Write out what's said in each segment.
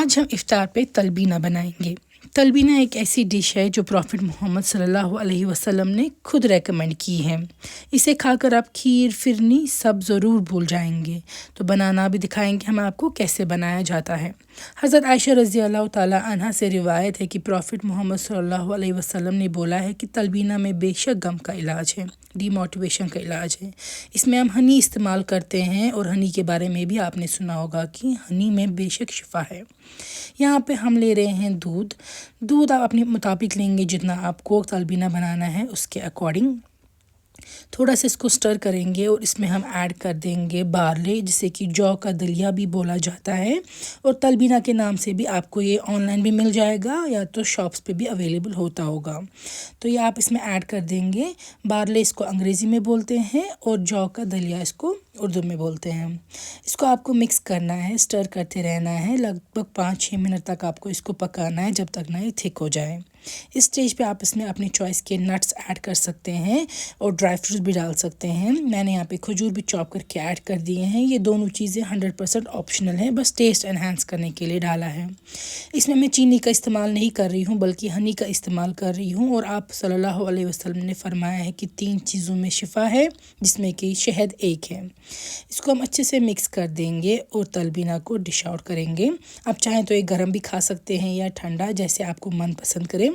آج ہم افطار پہ تلبینہ بنائیں گے۔ تلبینہ ایک ایسی ڈش ہے جو پروفٹ محمد صلی اللہ علیہ وسلم نے خود ریکمینڈ کی ہے۔ اسے کھا کر آپ کھیر فرنی سب ضرور بھول جائیں گے۔ تو بنانا بھی دکھائیں گے ہم آپ کو کیسے بنایا جاتا ہے۔ حضرت عائشہ رضی اللہ تعالیٰ عنہ سے روایت ہے کہ پروفٹ محمد صلی اللہ علیہ وسلم نے بولا ہے کہ تلبینہ میں بے شک غم کا علاج ہے، ڈی موٹیویشن کا علاج ہے۔ اس میں ہم ہنی استعمال کرتے ہیں اور ہنی کے بارے میں بھی آپ نے سنا ہوگا کہ ہنی میں بے شک شفا ہے۔ یہاں پہ ہم لے رہے ہیں دودھ آپ اپنے مطابق لیں گے، جتنا آپ کو تلبینہ بنانا ہے اس کے اکارڈنگ۔ تھوڑا سا اس کو سٹر کریں گے اور اس میں ہم ایڈ کر دیں گے بارلے، جسے کہ جو کا دلیا بھی بولا جاتا ہے، اور تلبینہ کے نام سے بھی آپ کو یہ آن لائن بھی مل جائے گا یا تو شاپس پہ بھی اویلیبل ہوتا ہوگا۔ تو یہ آپ اس میں ایڈ کر دیں گے۔ بارلے اس کو انگریزی میں بولتے ہیں اور جو کا دلیا اس کو اردو میں بولتے ہیں۔ اس کو آپ کو مکس کرنا ہے، سٹر کرتے رہنا ہے، لگ بھگ 5-6 منٹ تک آپ کو اس کو پکانا ہے، جب تک نہ یہ تھک ہو جائے۔ اس سٹیج پہ آپ اس میں اپنی چوائس کے نٹس ایڈ کر سکتے ہیں اور ڈرائی فروٹس بھی ڈال سکتے ہیں۔ میں نے یہاں پہ کھجور بھی چاپ کر کے ایڈ کر دیے ہیں۔ یہ دونوں چیزیں 100% آپشنل ہیں، بس ٹیسٹ انہینس کرنے کے لیے ڈالا ہے۔ اس میں چینی کا استعمال نہیں کر رہی ہوں بلکہ ہنی کا استعمال کر رہی ہوں، اور آپ صلی اللہ علیہ وسلم نے فرمایا ہے کہ 3 چیزوں میں شفا ہے، جس میں کہ شہد ایک ہے۔ اس کو ہم اچھے سے مکس کر دیں گے اور تلبینہ کو ڈش آؤٹ کریں گے۔ آپ چاہیں تو یہ گرم بھی کھا سکتے ہیں یا ٹھنڈا، جیسے آپ کو من پسند کریں۔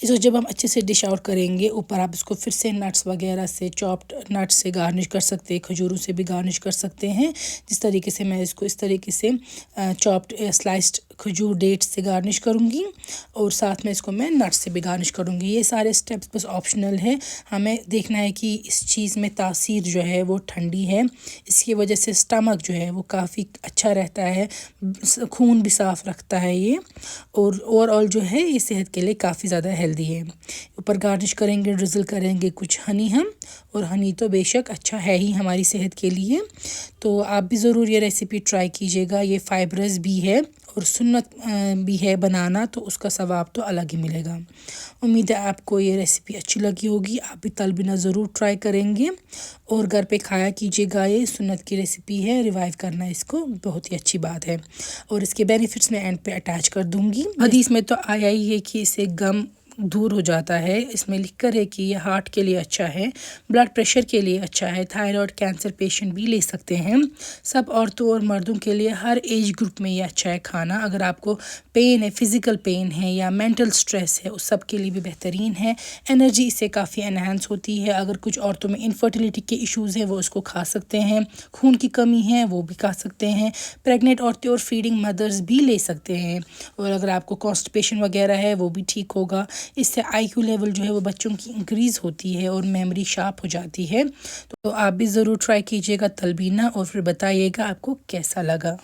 اس کو جب ہم اچھے سے ڈش آؤٹ کریں گے، اوپر آپ اس کو پھر سے نٹس وغیرہ سے، چاپڈ نٹس سے گارنش کر سکتے ہیں، کھجوروں سے بھی گارنش کر سکتے ہیں، جس طریقے سے میں اس کو اس طریقے سے چاپڈ سلائسڈ کھجور ڈیٹ سے گارنش کروں گی، اور ساتھ میں اس کو میں نٹس سے بھی گارنش کروں گی۔ یہ سارے سٹیپس بس آپشنل ہے، ہمیں دیکھنا ہے کہ اس چیز میں تاثیر جو ہے وہ ٹھنڈی ہے، اس کی وجہ سے سٹمک جو ہے وہ کافی اچھا رہتا ہے، خون بھی صاف رکھتا ہے یہ، اور اوور آل جو ہے یہ صحت کے لیے کافی زیادہ ہیلدی ہے۔ اوپر گارنش کریں گے، ڈرزل کریں گے کچھ ہنی ہم، اور ہنی تو بے شک اچھا ہے ہی ہماری صحت کے لیے۔ تو آپ بھی ضرور یہ ریسیپی ٹرائی کیجیے گا۔ یہ فائبرز بھی ہے اور سنت بھی ہے بنانا، تو اس کا ثواب تو الگ ہی ملے گا۔ امید ہے آپ کو یہ ریسیپی اچھی لگی ہوگی۔ آپ بھی تلبینہ ضرور ٹرائی کریں گے اور گھر پہ کھایا کیجیے گا۔ یہ سنت کی ریسیپی ہے، ریوائیو کرنا اس کو بہت ہی اچھی بات ہے، اور اس کے بینیفٹس میں اینڈ پہ اٹیچ کر دوں گی۔ حدیث میں تو آیا ہی ہے کہ اسے غم دور ہو جاتا ہے۔ اس میں لکھ کر ہے کہ یہ ہارٹ کے لیے اچھا ہے، بلڈ پریشر کے لیے اچھا ہے، تھائرائڈ کینسر پیشنٹ بھی لے سکتے ہیں۔ سب عورتوں اور مردوں کے لیے ہر ایج گروپ میں یہ اچھا ہے کھانا۔ اگر آپ کو پین ہے، فزیکل پین ہے یا مینٹل سٹریس ہے، اس سب کے لیے بھی بہترین ہے۔ انرجی اس سے کافی انہینس ہوتی ہے۔ اگر کچھ عورتوں میں انفرٹیلیٹی کے ایشوز ہیں، وہ اس کو کھا سکتے ہیں۔ خون کی کمی ہے، وہ بھی کھا سکتے ہیں۔ پریگننٹ عورتیں اور فیڈنگ مدرز بھی لے سکتے ہیں، اور اگر آپ کو کانسٹیپیشن وغیرہ ہے وہ بھی ٹھیک ہوگا۔ اس سے آئی کیو لیول جو ہے وہ بچوں کی انکریز ہوتی ہے اور میموری شارپ ہو جاتی ہے۔ تو آپ بھی ضرور ٹرائی کیجیے گا تلبینہ، اور پھر بتائیے گا آپ کو کیسا لگا۔